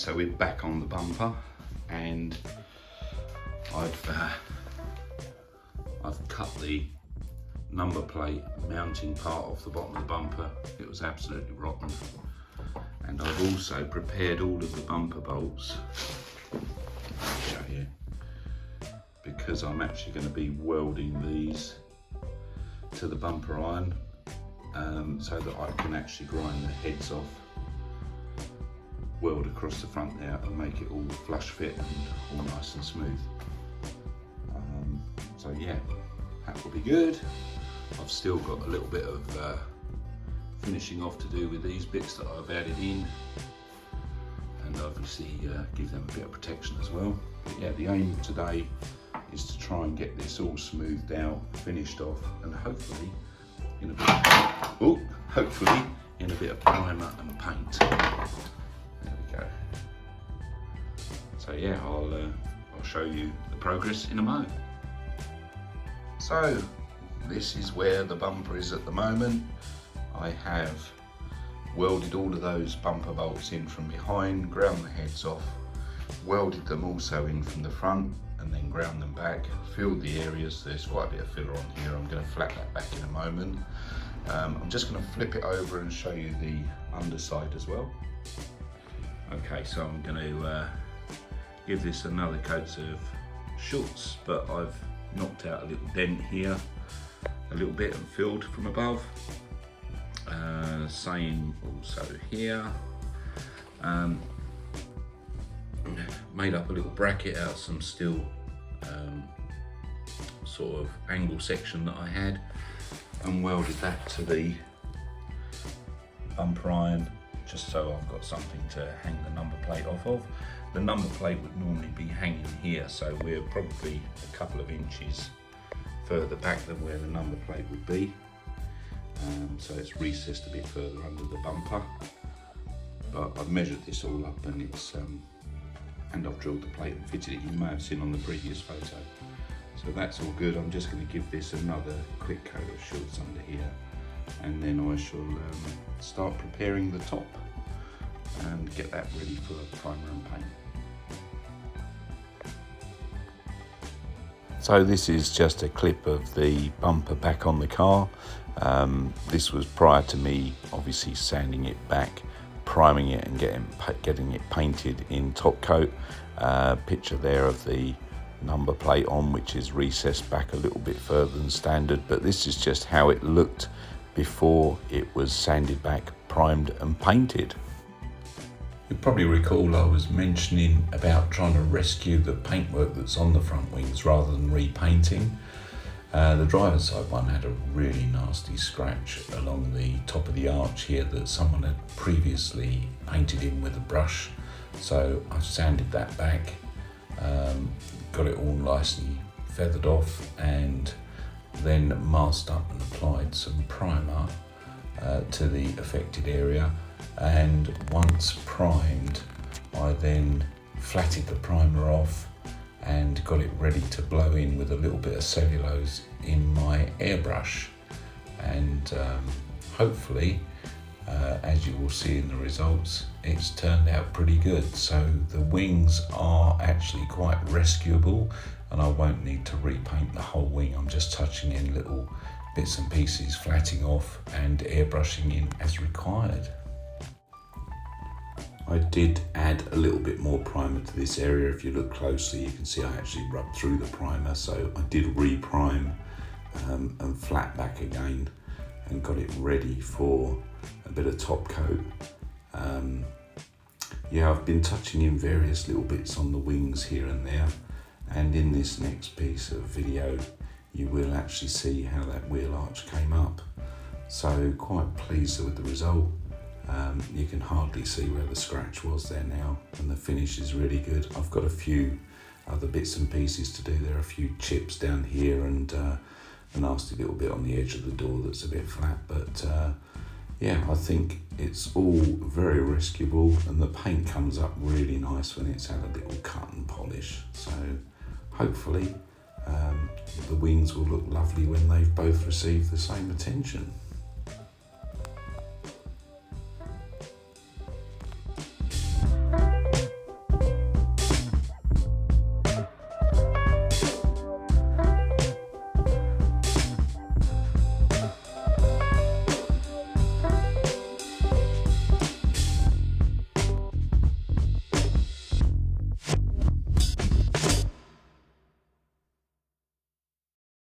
so we're back on the bumper, and I've cut the number plate mounting part off the bottom of the bumper. It was absolutely rotten. And I've also prepared all of the bumper bolts, I'll show you, because I'm actually going to be welding these to the bumper iron, so that I can actually grind the heads off, weld across the front there and make it all flush fit and all nice and smooth. So yeah, that will be good. I've still got a little bit of finishing off to do with these bits that I've added in, and obviously give them a bit of protection as well. But yeah, the aim today is to try and get this all smoothed out, finished off, and hopefully in a bit of primer and paint. There we go. So yeah, I'll show you the progress in a mo. So this is where the bumper is at the moment. I have welded all of those bumper bolts in from behind, ground the heads off, welded them also in from the front, and then ground them back, filled the areas. There's quite a bit of filler on here. I'm going to flat that back in a moment. I'm just going to flip it over and show you the underside as well. Okay, so I'm going to give this another coat of Schultz, but I've knocked out a little dent here a little bit and filled from above. Same also here. Made up a little bracket out of some steel sort of angle section that I had, and welded that to the bumper iron, just so I've got something to hang the number plate off of. The number plate would normally be hanging here, so we're probably a couple of inches further back than where the number plate would be. So it's recessed a bit further under the bumper, but I've measured this all up, and it's and I've drilled the plate and fitted it. You may have seen on the previous photo. So that's all good. I'm just going to give this another quick coat of Schultz under here, and then I shall start preparing the top and get that ready for primer and paint. So this is just a clip of the bumper back on the car. This was prior to me obviously sanding it back, priming it and getting it painted in top coat. Picture there of the number plate on, which is recessed back a little bit further than standard, but this is just how it looked before it was sanded back, primed and painted. You probably recall I was mentioning about trying to rescue the paintwork that's on the front wings rather than repainting. The driver's side one had a really nasty scratch along the top of the arch here that someone had previously painted in with a brush. So I've sanded that back, got it all nicely feathered off, and then masked up and applied some primer to the affected area. And once primed, I then flatted the primer off and got it ready to blow in with a little bit of cellulose in my airbrush. And hopefully, as you will see in the results, it's turned out pretty good. So the wings are actually quite rescuable, and I won't need to repaint the whole wing. I'm just touching in little bits and pieces, flatting off and airbrushing in as required. I did add a little bit more primer to this area. If you look closely, you can see I actually rubbed through the primer. So I did re-prime and flat back again and got it ready for a bit of top coat. Yeah, I've been touching in various little bits on the wings here and there. And in this next piece of video, you will actually see how that wheel arch came up. So quite pleased with the result. You can hardly see where the scratch was there now, and the finish is really good. I've got a few other bits and pieces to do. There are a few chips down here and a nasty little bit on the edge of the door that's a bit flat, but yeah, I think it's all very rescuable, and the paint comes up really nice when it's had a little cut and polish. So hopefully the wings will look lovely when they've both received the same attention.